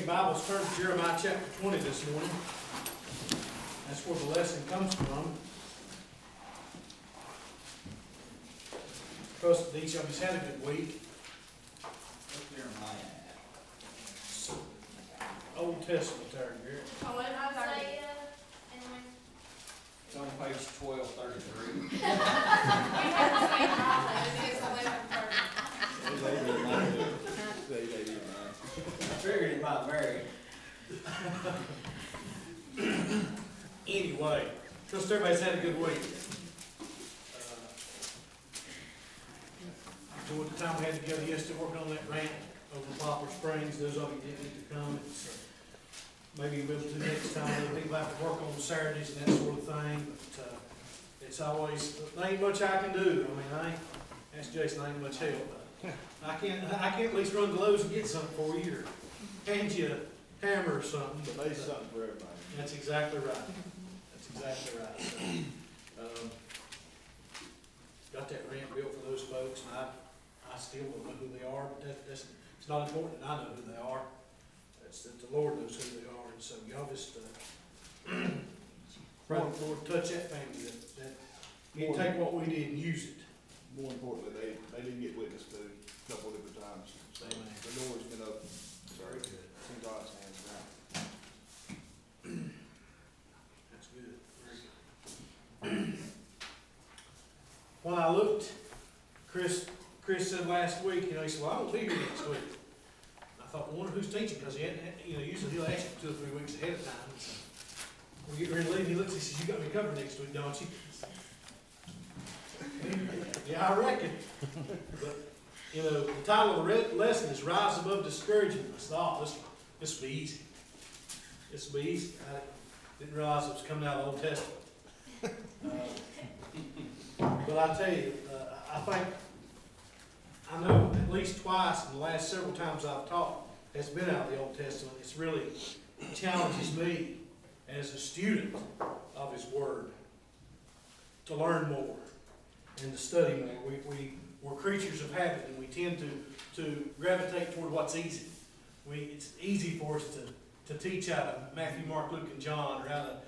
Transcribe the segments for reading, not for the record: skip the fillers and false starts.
your Bibles, turn to Jeremiah chapter 20 this morning. That's where the lesson comes from. Trust that each of us had a good week. What's Jeremiah at? Old Testament there, Garrett. Oh, what did I say? It's on page 1233. We have the same problem. It is 11:30. I figured it might vary. Anyway, trust everybody's had a good week. Enjoyed the time we had together yesterday working on that rant over in Poplar Springs. Those of you didn't get to come. Maybe we'll do next time. Other people have to work on Saturdays and that sort of thing. But it's always, there ain't much I can do. I mean, ask Jason, I ain't much help. But I can at least run to Lowe's and get something for you, or hand you a hammer or something. Today's something for everybody. That's exactly right. That's exactly right. So, got that ramp built for those folks, and I still don't know who they are, but it's not important that I know who they are. It's that the Lord knows who they are, and so y'all just pray the Lord touch that family, that you take what we did and use it. More importantly, they didn't get witnessed to a couple of different times. So Amen. the door's been open. Very good. Since God's hands down. That's good. Very good. When I looked, Chris said last week, he said, well, I won't be here next week. I thought, well, I wonder who's teaching, because usually he'll ask you 2 or 3 weeks ahead of time. So we get ready to leave, he looks, he says, you got me covered next week, don't you? Yeah, I reckon. But, the title of the lesson is Rise Above Discouragement. I thought, this will be easy. This will be easy. I didn't realize it was coming out of the Old Testament. But I tell you, I know at least twice in the last several times I've taught has been out of the Old Testament. It's really challenges me as a student of His Word to learn more and to study more. We're creatures of habit, and we tend to gravitate toward what's easy. It's easy for us to teach out of Matthew, Mark, Luke, and John, or out of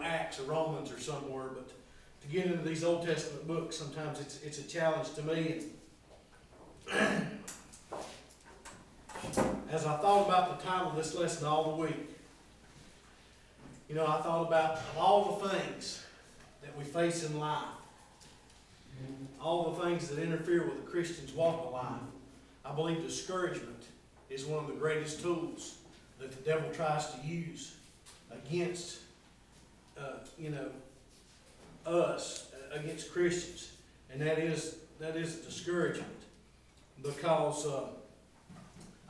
Acts or Romans or somewhere, but to get into these Old Testament books, sometimes it's a challenge to me. As I thought about the title of this lesson all the week, I thought about all the things that we face in life, all the things that interfere with a Christian's walk of life. I believe discouragement is one of the greatest tools that the devil tries to use against, us, against Christians, and that is discouragement. Because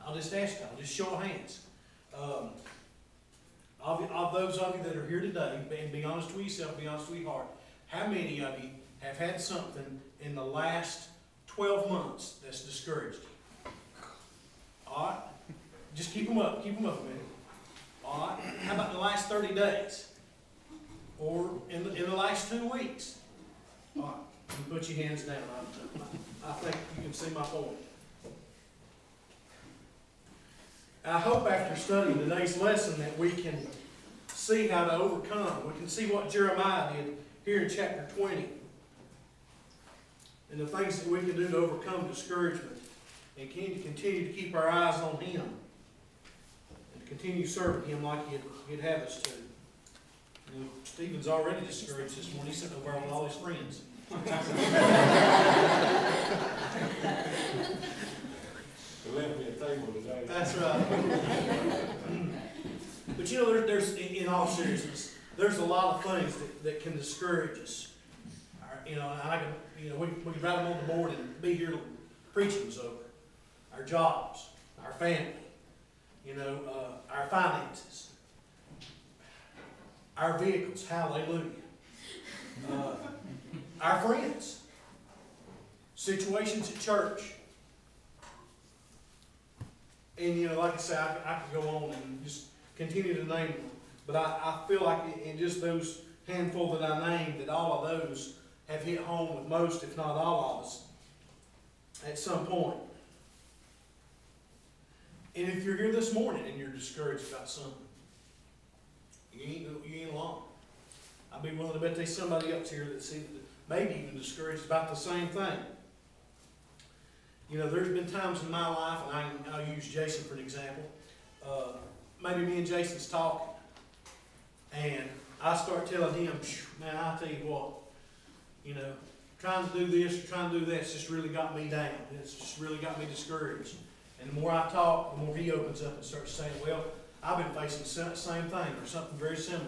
I'll just ask you, I'll just show of hands. Of those of you that are here today, and be honest with yourself, be honest with your heart, how many of you have had something in the last 12 months that's discouraged you? All right? Just keep them up a minute. All right? How about in the last 30 days? Or in the last 2 weeks? All right. You put your hands down. I think you can see my point. I hope after studying today's lesson that we can see how to overcome. We can see what Jeremiah did here in chapter 20. And the things that we can do to overcome discouragement. And continue to keep our eyes on Him. And to continue serving Him like He'd have us to. Stephen's already discouraged this morning. He's sitting over with all his friends. They left me a table today. That's right. But there's in all seriousness, there's a lot of things that can discourage us. We could write them on the board and be here till preaching was over. Our jobs, our family, our finances, our vehicles, hallelujah. Our friends, situations at church. And like I say, I could go on and just continue to name them. But I feel like in just those handful that I named, that all of those have hit home with most, if not all of us, at some point. And if you're here this morning and you're discouraged about something, you ain't alone. I'd be willing to bet there's somebody else here that's maybe even discouraged about the same thing. You know, there's been times in my life, and I'll use Jason for an example. Maybe me and Jason's talking, and I start telling him, man, I'll tell you what, you know, trying to do this or trying to do that, it's just really got me down. It's just really got me discouraged. And the more I talk, the more he opens up and starts saying, well, I've been facing the same thing or something very similar.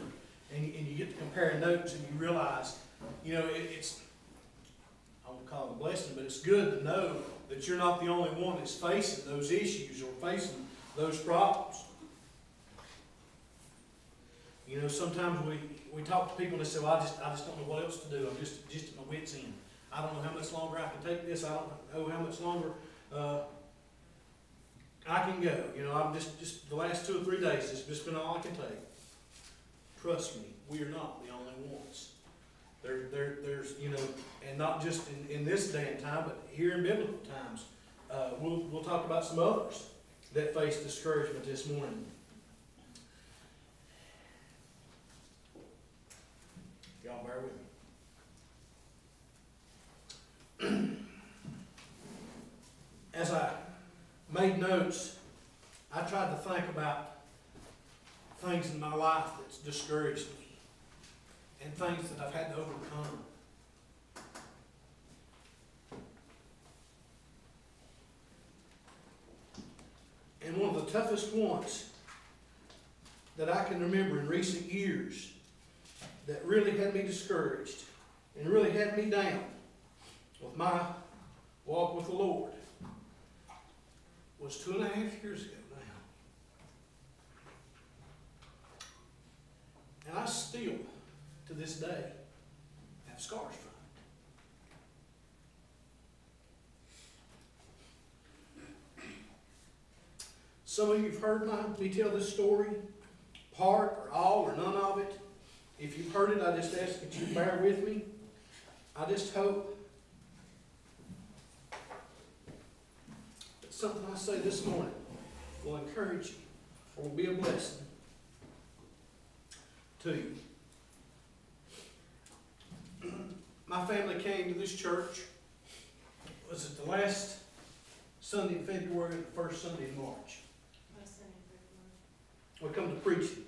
And you get to comparing notes and you realize, you know, it's, I won't call it a blessing, but it's good to know that you're not the only one that's facing those issues or facing those problems. You know, sometimes we talk to people and they say, well, I just don't know what else to do. I'm just at my wit's end. I don't know how much longer I can take this. I don't know how much longer I can go. You know, I'm just the last 2 or 3 days, it's just been all I can take. Trust me, we are not the only ones. There's, you know, and not just in this day and time, but here in biblical times. We'll talk about some others that face discouragement this morning. Y'all bear with me. As I made notes, I tried to think about things in my life that's discouraged me and things that I've had to overcome. And one of the toughest ones that I can remember in recent years that really had me discouraged and really had me down with my walk with the Lord was 2.5 years ago now. And I still, to this day, have scars from it. Some of you have heard me tell this story, part or all or none of it. If you've heard it, I just ask that you bear with me. I just hope that something I say this morning will encourage you or will be a blessing to you. My family came to this church, was it the last Sunday in February or the first Sunday in March? Last Sunday in February. We come to preaching.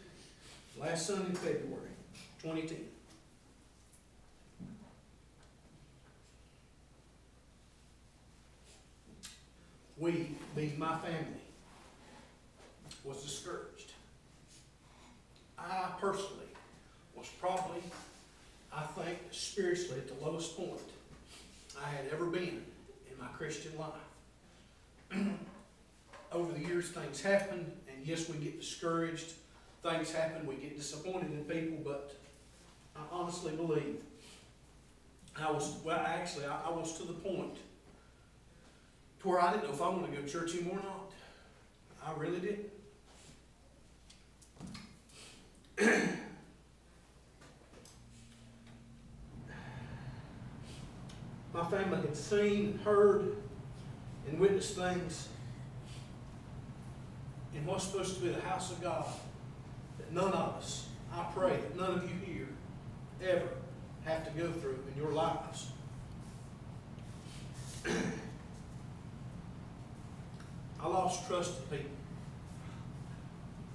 Last Sunday in February, 2010. We, being my family, was discouraged. I personally was probably, I think, spiritually at the lowest point I had ever been in my Christian life. Over the years, things happen, and yes, we get discouraged. Things happen, we get disappointed in people, but I honestly believe I was to the point to where I didn't know if I wanted to go to church anymore or not. I really didn't. My family had seen, heard, and witnessed things in what's supposed to be the house of God that none of us, I pray that none of you here ever have to go through in your lives. I lost trust in people.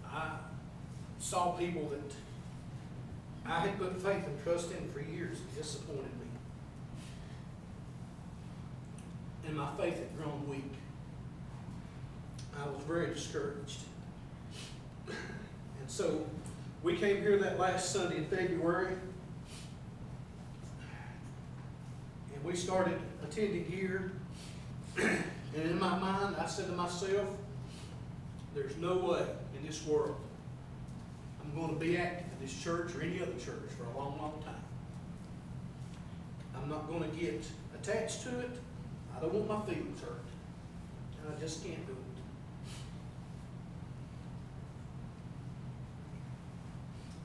I saw people that I had put faith and trust in for years and disappointed me. And my faith had grown weak. I was very discouraged. And so we came here that last Sunday in February, and we started attending here. And in my mind, I said to myself, there's no way in this world I'm going to be active in this church or any other church for a long, long time. I'm not going to get attached to it. I don't want my feelings hurt. And I just can't do it.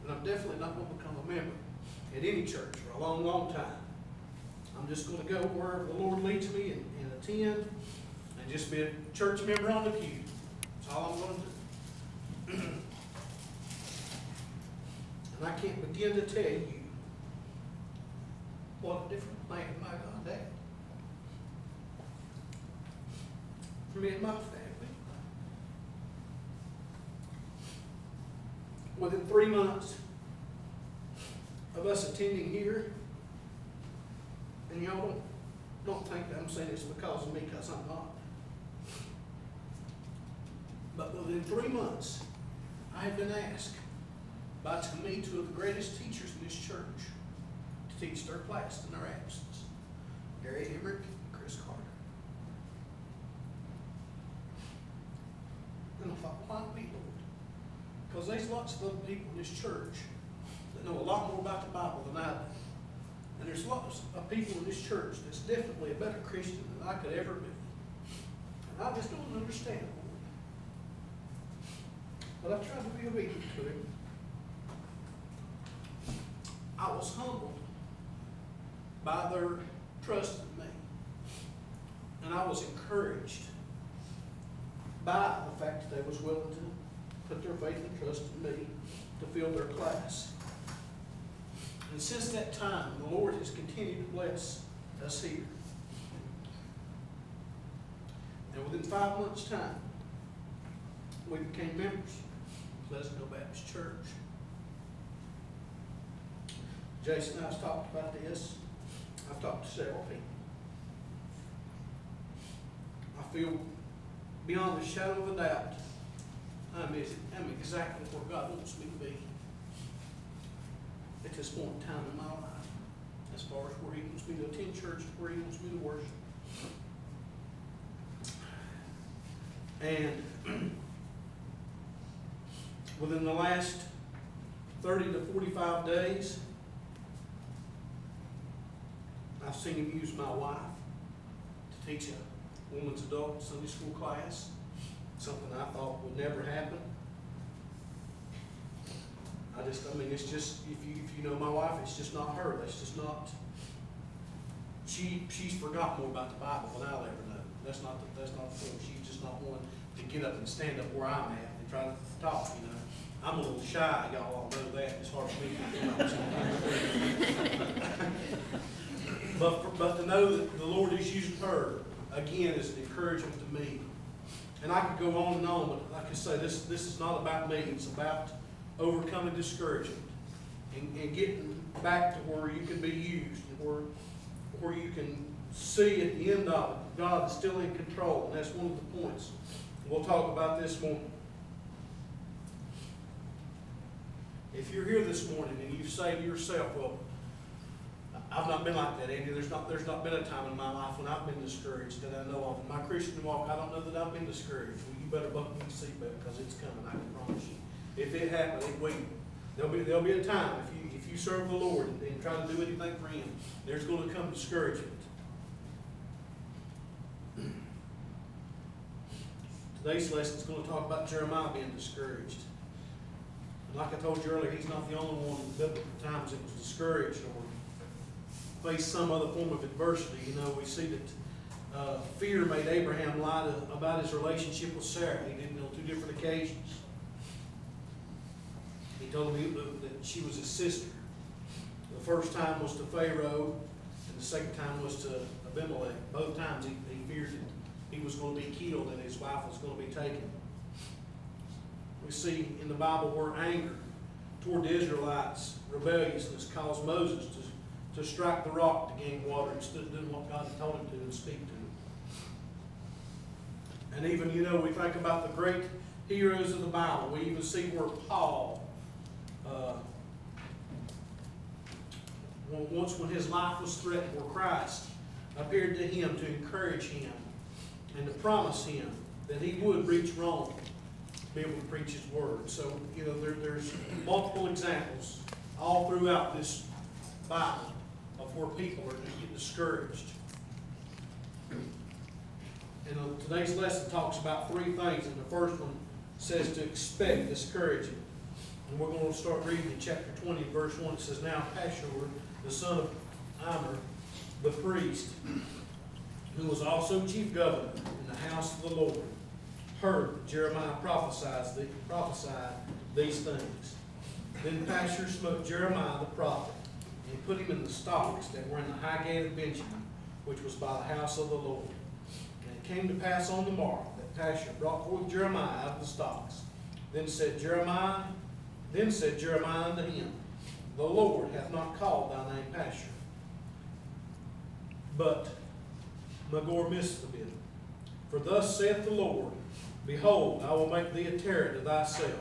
And I'm definitely not going to become a member at any church for a long, long time. I'm just going to go wherever the Lord leads me and attend and just be a church member on the pew. That's all I'm gonna do. And I can't begin to tell you what a different man my God had for me and my family. Within 3 months of us attending here, and y'all don't think that I'm saying this because of me, because I'm not. But within 3 months, I have been asked by, to me, two of the greatest teachers in this church to teach their class in their absence, Gary Emmerich and Chris Carter. And I thought, why me, Lord? Because there's lots of other people in this church that know a lot more about the Bible than I do. And there's lots of people in this church that's definitely a better Christian than I could ever be. And I just don't understand, Lord. But I tried to be obedient to him. I was humbled by their trust in me. And I was encouraged by the fact that they was willing to put their faith and trust in me to fill their class. And since that time, the Lord has continued to bless us here. And within 5 months' time, we became members of Pleasantville Baptist Church. Jason and I have talked about this. I've talked to several people. I feel beyond the shadow of a doubt, I'm exactly where God wants me to be at this point in time in my life, as far as where He wants me to attend church, where He wants me to worship. And within the last 30 to 45 days, I've seen Him use my wife to teach a woman's adult Sunday school class, something I thought would never happen. It's just, if you know my wife, it's just not her. That's just not, she's forgotten more about the Bible than I'll ever know. That's not the thing. She's just not one to get up and stand up where I'm at and try to talk, you know. I'm a little shy, y'all all know that. It's hard for me to but to know that the Lord is using her, again, is an encouragement to me. And I could go on and on, but like I say, this is not about me. It's about overcoming discouragement and getting back to where you can be used, and where you can see at the end of it, God is still in control. And that's one of the points we'll talk about this morning. If you're here this morning and you say to yourself, well, I've not been like that, Andy. There's not been a time in my life when I've been discouraged that I know of. In my Christian walk, I don't know that I've been discouraged. Well, you better buckle your seatbelt because it's coming, I can promise you. If it happens, it will. There'll be a time if you serve the Lord and try to do anything for Him, there's going to come discouragement. Today's lesson is going to talk about Jeremiah being discouraged. And like I told you earlier, he's not the only one in biblical times that was discouraged or faced some other form of adversity. You know, we see that fear made Abraham lie about his relationship with Sarah. He did it on 2 different occasions. He told him that she was his sister. The first time was to Pharaoh, and the second time was to Abimelech. Both times he feared that he was going to be killed and his wife was going to be taken. We see in the Bible where anger toward the Israelites, rebelliousness, caused Moses to strike the rock to gain water instead of doing what God had told him to and speak to him. And even, you know, we think about the great heroes of the Bible. We even see where Paul, once when his life was threatened, where Christ appeared to him to encourage him and to promise him that he would reach Rome, be able to preach his word. So, you know, there's multiple examples all throughout this Bible of where people are going to get discouraged. And today's lesson talks about 3 things, and the first one says to expect discouragement. And we're going to start reading in chapter 20, verse 1. It says, Now Pashur, the son of Immer, the priest, who was also chief governor in the house of the Lord, heard that Jeremiah prophesied these things. Then Pashur smote Jeremiah the prophet, and he put him in the stocks that were in the high gate of Benjamin, which was by the house of the Lord. And it came to pass on the morrow that Pashur brought forth Jeremiah out of the stocks. Then said Jeremiah unto him, The Lord hath not called thy name Pashur, but Magor-Mizraim. For thus saith the Lord, Behold, I will make thee a terror to thyself,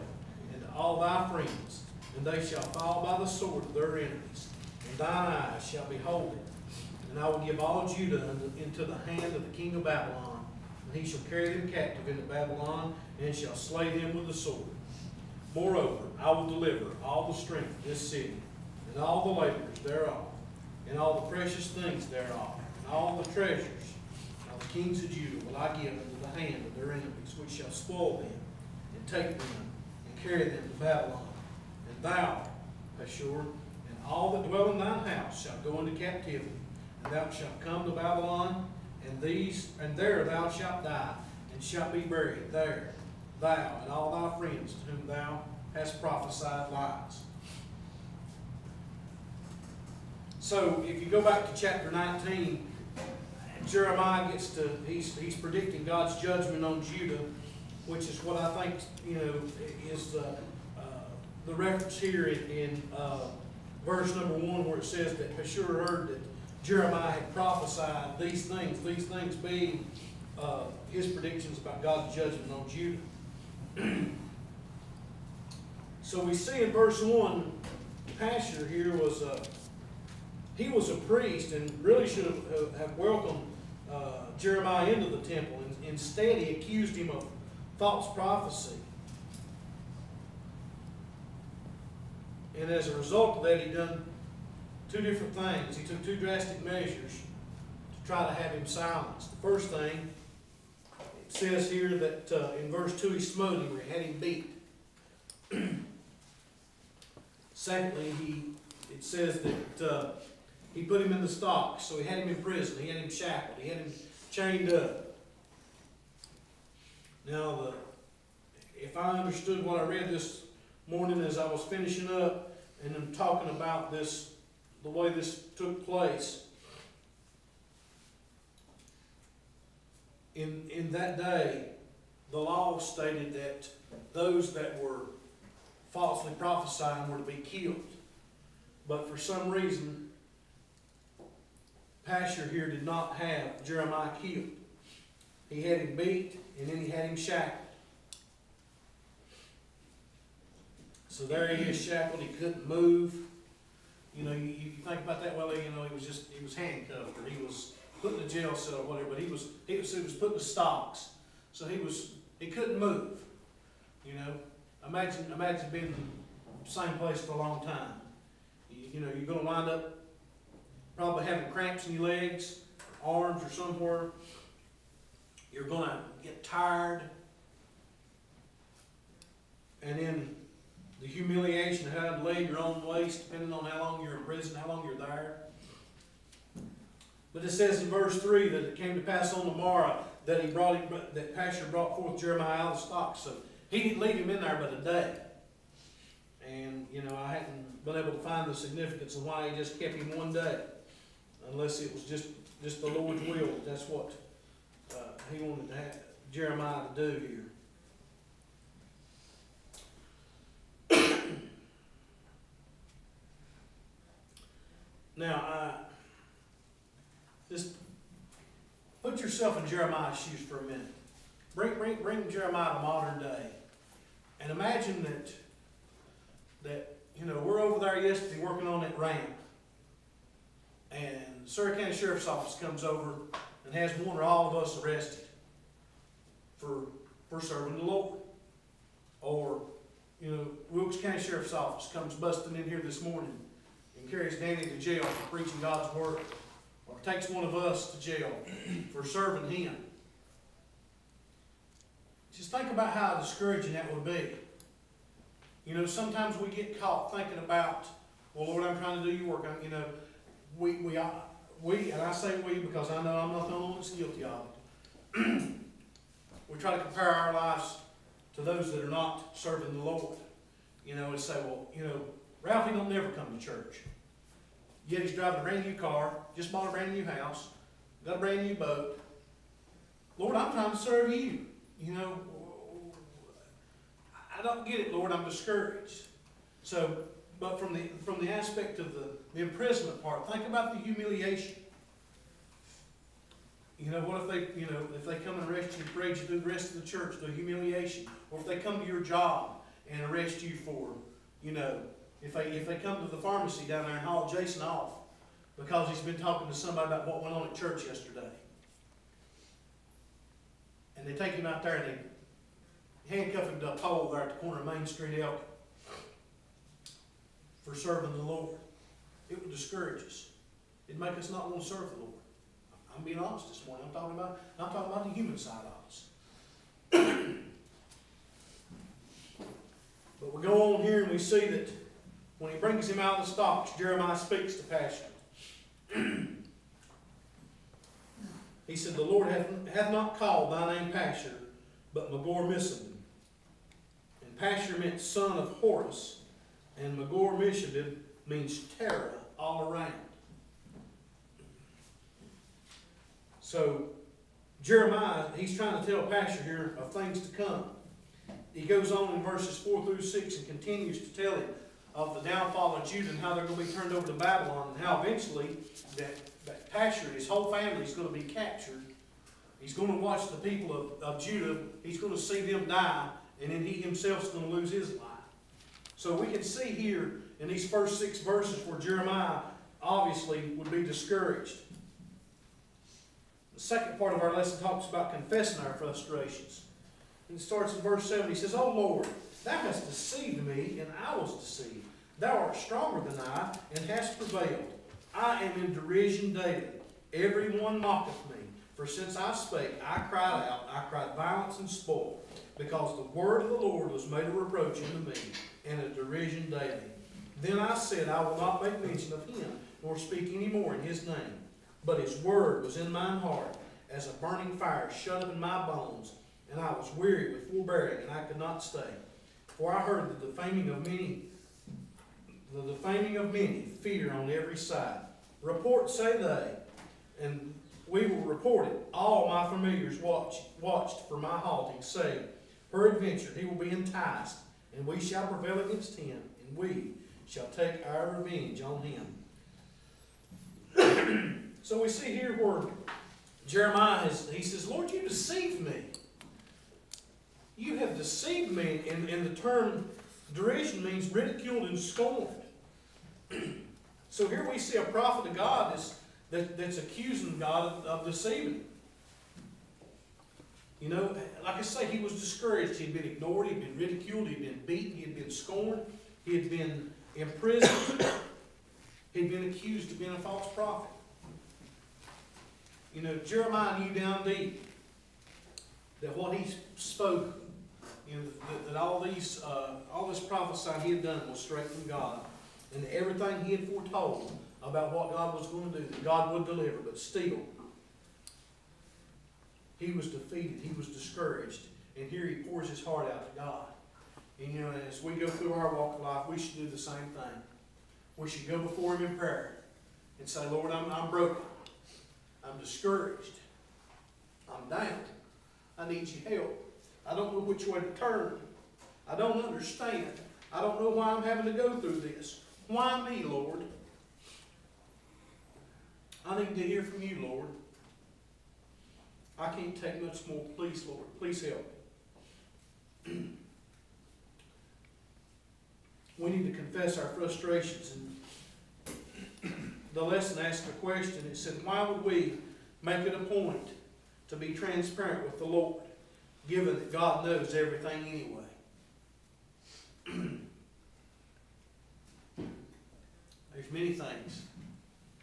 and to all thy friends, and they shall fall by the sword of their enemies, and thine eyes shall behold it. And I will give all Judah into the hand of the king of Babylon, and he shall carry them captive into Babylon, and shall slay them with the sword. Moreover, I will deliver all the strength of this city, and all the labors thereof, and all the precious things thereof, and all the treasures of the kings of Judah will I give into the hand of their enemies, which shall spoil them, and take them, and carry them to Babylon. And thou, Pashur, and all that dwell in thine house shall go into captivity, and thou shalt come to Babylon, and there thou shalt die, and shalt be buried there, thou and all thy friends to whom thou hast prophesied lies. So if you go back to chapter 19, Jeremiah he's predicting God's judgment on Judah, which is what I think, is the reference here in verse number 1, where it says that Pashur heard that Jeremiah had prophesied these things being his predictions about God's judgment on Judah. So we see in verse 1, Pashur here was he was a priest and really should have welcomed Jeremiah into the temple. Instead, he accused him of false prophecy. And as a result of that, he done two different things. He took two drastic measures to try to have him silenced. The first thing, it says here that in verse 2, he smote him, or he had him beat. Secondly, it says that he put him in the stocks, so he had him in prison, he had him shackled, he had him chained up. Now, if I understood what I read this morning as I was finishing up and I'm talking about this, the way this took place, in that day, the law stated that those that were falsely prophesying were to be killed. But for some reason, Pashur here did not have Jeremiah killed. He had him beat, and then he had him shackled. So there he is shackled. He couldn't move. You think about that. Well, he was handcuffed, or he was put in a jail cell, or whatever. But he was put in the stocks, so he couldn't move. Imagine being in the same place for a long time. You're going to wind up probably having cramps in your legs, arms, or somewhere. You're going to get tired. And then the humiliation of having to lay your own waste, depending on how long you're in prison, how long you're there. But it says in verse 3 that it came to pass on the morrow that Pashur brought forth Jeremiah out of the stocks. So he didn't leave him in there but a day. And, I hadn't been able to find the significance of why he just kept him one day. Unless it was just the Lord's will. That's what he wanted to have Jeremiah to do here. Now, just put yourself in Jeremiah's shoes for a minute. Bring Jeremiah to modern day. And imagine that we're over there yesterday working on that ramp. And Surrey County Sheriff's Office comes over and has one or all of us arrested for serving the Lord. Or, Wilkes County Sheriff's Office comes busting in here this morning and carries Danny to jail for preaching God's word. Or takes one of us to jail for serving him. Just think about how discouraging that would be. Sometimes we get caught thinking about, well, Lord, I'm trying to do your work. We, and I say we because I know I'm not the only one that's guilty of it. we try to compare our lives to those that are not serving the Lord. You know, and say, well, you know, Ralphie don't never come to church. Yet he's driving a brand new car, just bought a brand new house, got a brand new boat. Lord, I'm trying to serve you. You know, I don't get it, Lord. I'm discouraged. So, but from the aspect of the imprisonment part, think about the humiliation. You know, what if they, you know, if they come and arrest you, parade you through the rest of the church, the humiliation, or if they come to your job and arrest you for, you know, if they come to the pharmacy down there and haul Jason off because he's been talking to somebody about what went on at church yesterday. And they take him out there and they handcuff him to a pole there at the corner of Main Street, Elk, for serving the Lord. It would discourage us. It'd make us not want to serve the Lord. I'm being honest this morning. I'm talking about the human side of us. But we go on here and we see that when he brings him out of the stocks, Jeremiah speaks to Pastor. He said, the Lord hath not called thy name Pasher, but Magor-Missabib. And Pasher meant son of Horus, and Magor-Missabib means terror all around. So Jeremiah, he's trying to tell Pasher here of things to come. He goes on in verses 4 through 6 and continues to tell him of the downfall of Judah and how they're going to be turned over to Babylon, and how eventually that Pasher, his whole family, is going to be captured. He's going to watch the people of Judah, he's going to see them die, and then he himself is going to lose his life. So we can see here in these first 6 verses where Jeremiah obviously would be discouraged. The second part of our lesson talks about confessing our frustrations. And it starts in verse 7. He says, O Lord, thou hast deceived me, and I was deceived. Thou art stronger than I, and hast prevailed. I am in derision daily. Every one mocketh me. For since I spake, I cried out, I cried violence and spoil, because the word of the Lord was made a reproach unto me, and a derision daily. Then I said, I will not make mention of him, nor speak any more in his name. But his word was in mine heart, as a burning fire shut up in my bones, and I was weary with forbearing, and I could not stay. For I heard the defaming of many, fear on every side. Report, say they, and we will report it. All my familiars watched for my halting, saying, peradventure he will be enticed, and we shall prevail against him, and we shall take our revenge on him. So we see here where Jeremiah he says, Lord, you deceived me. You have deceived me, and the term derision means ridiculed and scorned. So here we see a prophet of God that's accusing God of deceiving. You know, like I say, he was discouraged. He'd been ignored. He'd been ridiculed. He'd been beaten. He'd been scorned. He had been imprisoned. He'd been accused of being a false prophet. You know, Jeremiah knew down deep that what he spoke, you know, that all this prophesying he had done was straight from God, and everything he had foretold about what God was going to do, that God would deliver, but still, he was defeated, he was discouraged, and here he pours his heart out to God. And you know, as we go through our walk of life, we should do the same thing. We should go before him in prayer and say, Lord, I'm broken. I'm discouraged. I'm down. I need your help. I don't know which way to turn. I don't understand. I don't know why I'm having to go through this. Why me, Lord? I need to hear from you, Lord. I can't take much more. Please, Lord, please help me. We need to confess our frustrations. And the lesson asked a question. It said, why would we make it a point to be transparent with the Lord, given that God knows everything anyway? There's many things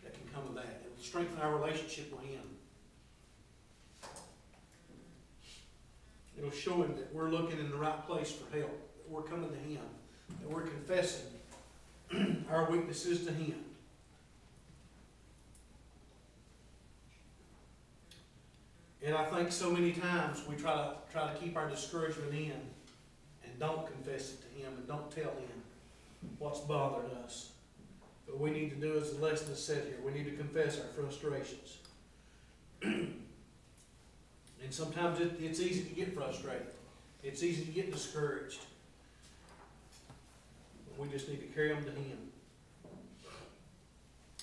that can come of that. It will strengthen our relationship with him. It'll show him that we're looking in the right place for help, that we're coming to him, that we're confessing our weaknesses to him. And I think so many times we try to keep our discouragement in and don't confess it to Him and don't tell Him what's bothering us. But we need to do as the lesson has said here. We need to confess our frustrations. And sometimes it's easy to get frustrated. It's easy to get discouraged. But we just need to carry them to Him.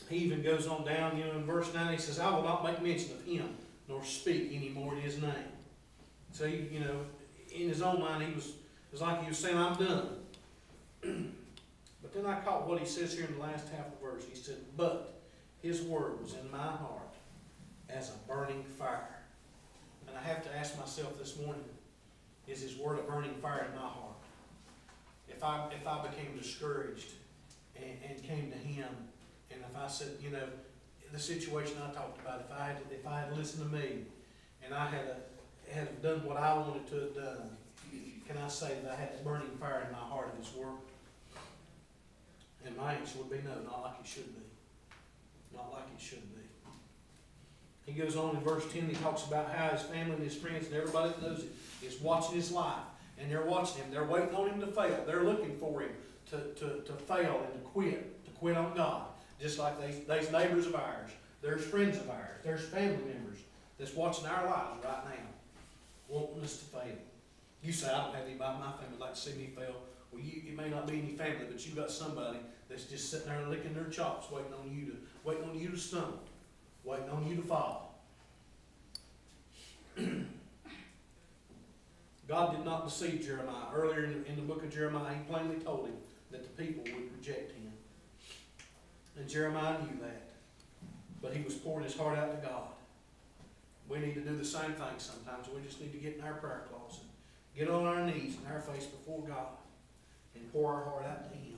He even goes on down, in verse 9, he says, I will not make mention of Him, nor speak any more in His name. So, in his own mind, it was like he was saying, I'm done. But then I caught what he says here in the last half of the verse. He said, but His word was in my heart as a burning fire. And I have to ask myself this morning, is His word a burning fire in my heart? If I became discouraged and came to Him, and if I said, the situation I talked about, if I had listened to me, and I had done what I wanted to have done, can I say that I had a burning fire in my heart of His word? And my answer would be no, not like it should be. Not like it should be. He goes on in verse 10, he talks about how his family and his friends and everybody that knows it is watching his life. And they're watching him. They're waiting on him to fail. They're looking for him to fail and to quit on God. Just like these neighbors of ours. There's friends of ours. There's family members that's watching our lives right now, wanting us to fail. You say, I don't have anybody in my family like to see me fail. Well, it may not be any family, but you've got somebody that's just sitting there licking their chops, waiting on you to stumble, waiting on you to fall. God did not deceive Jeremiah. Earlier in the book of Jeremiah, He plainly told him that the people would reject him. And Jeremiah knew that. But he was pouring his heart out to God. We need to do the same thing sometimes. We just need to get in our prayer closet, get on our knees and our face before God, and pour our heart out to Him.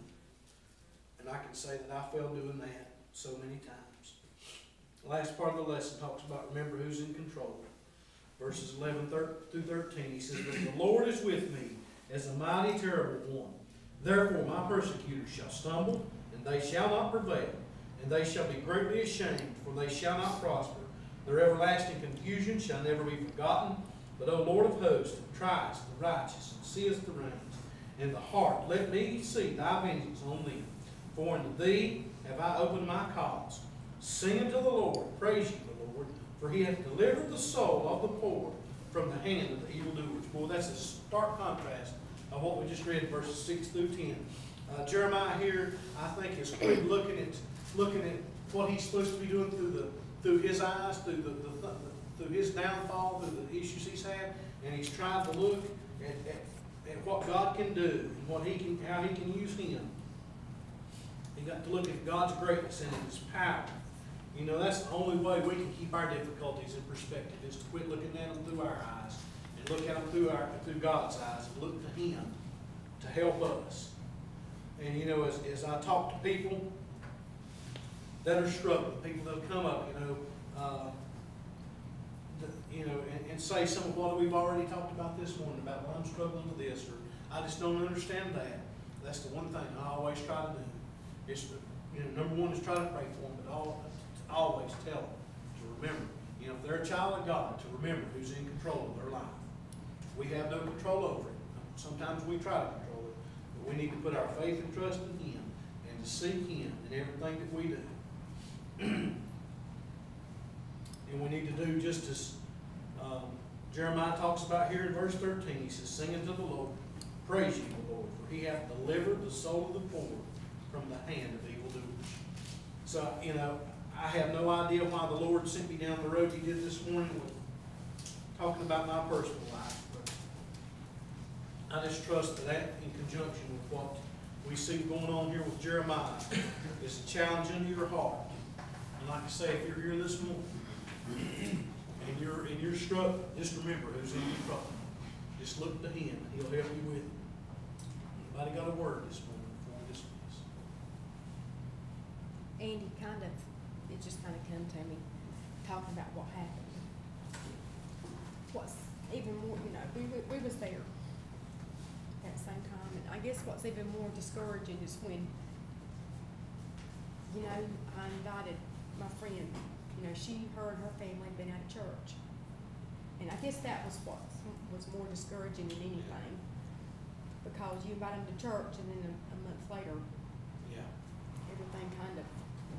And I can say that I failed doing that so many times. The last part of the lesson talks about remember who's in control. Verses 11 through 13, he says, but the Lord is with me as a mighty terrible one. Therefore my persecutors shall stumble, and they shall not prevail. And they shall be greatly ashamed, for they shall not prosper. Their everlasting confusion shall never be forgotten. But, O Lord of hosts, triest the righteous, and seest the reins. In the heart let me see Thy vengeance on them. For unto Thee have I opened my cause. Sing unto the Lord, praise ye the Lord, for He hath delivered the soul of the poor from the hand of the evildoers. Boy, that's a stark contrast of what we just read in verses 6 through 10. Jeremiah here, I think, is quick looking at what he's supposed to be doing through his eyes, through his downfall, through the issues he's had, and he's trying to look at what God can do and how He can use him. He got to look at God's greatness and His power. That's the only way we can keep our difficulties in perspective, is to quit looking at them through our eyes and look at them through God's eyes and look to Him to help us. And as I talk to people that are struggling, people that have come up, and say some of what we've already talked about this morning about, well, I'm struggling with this, or I just don't understand that. That's the one thing I always try to do. Is number one is try to pray for them, but always tell them to remember. If they're a child of God, to remember who's in control of their life. We have no control over it. Sometimes we try to control it, but we need to put our faith and trust in Him and to seek Him in everything that we do. And we need to do just as Jeremiah talks about here in verse 13. He says, sing unto the Lord, praise ye the Lord, for He hath delivered the soul of the poor from the hand of evildoers. So, I have no idea why the Lord sent me down the road He did this morning with talking about my personal life, but I just trust that in conjunction with what we see going on here with Jeremiah is a challenge into your heart. And like I say, if you're here this morning and you're struggling, just remember who's in control. Just look to Him. He'll help you with it. Anybody got a word this morning before we dismiss? Andy, it just kind of came to me, talking about what happened. What's even more, we was there at the same time, and I guess what's even more discouraging is when, I invited my friend, her and her family had been at church, And I guess that was what was more discouraging than anything, because you invite them to church and then a month later, Yeah. everything kind of,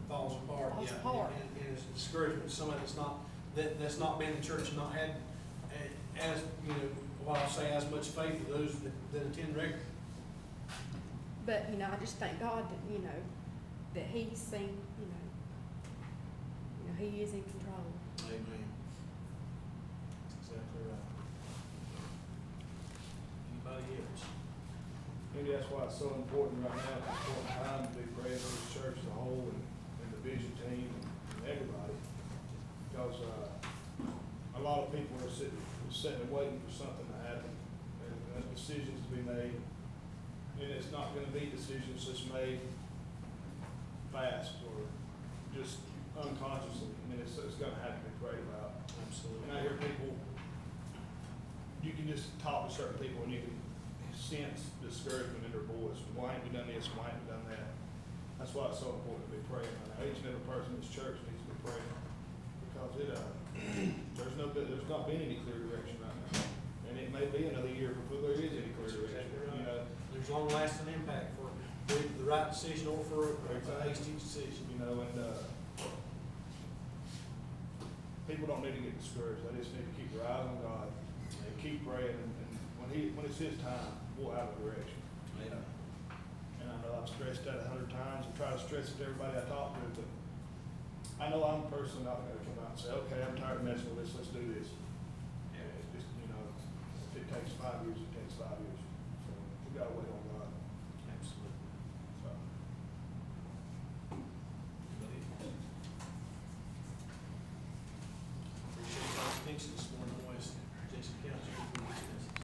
Falls apart, Falls yeah. apart. And it's a discouragement, to somebody that's not been in church and not had, as, you know, what I'll say, as much faith as those that attend regularly. but, you know, I just thank God that, you know, that he's seen, you know, he is in control. Amen. That's exactly right. Anybody else? Maybe that's why it's so important right now, it's an important time to be praying for the church as a whole and the vision team and everybody. Because, a lot of people are sitting and waiting for something to happen and decisions to be made. And it's not gonna be decisions that's made fast or just unconsciously. I mean, it's gonna have to be prayed about. Absolutely. And I hear people, you can just talk to certain people and you can sense discouragement in their voice. Why ain't we done this? Why ain't we done that? That's why it's so important to be praying right now. Each and every person in this church needs to be praying. Because there's not been any clear direction right now. And it may be another year before there is any clear direction, you know. There's long-lasting impact for the right decision or for a hasty decision. You know, and, people don't need to get discouraged. They just need to keep their eyes on God and keep praying. And when it's his time, we'll have a direction. Yeah. And I know I've stressed that 100 times and try to stress it to everybody I talk to, but I know I'm personally not gonna come out and say, okay, I'm tired of messing with this, let's do this. And it's just, you know, if it takes 5 years, it takes 5 years. So we gotta wait on God.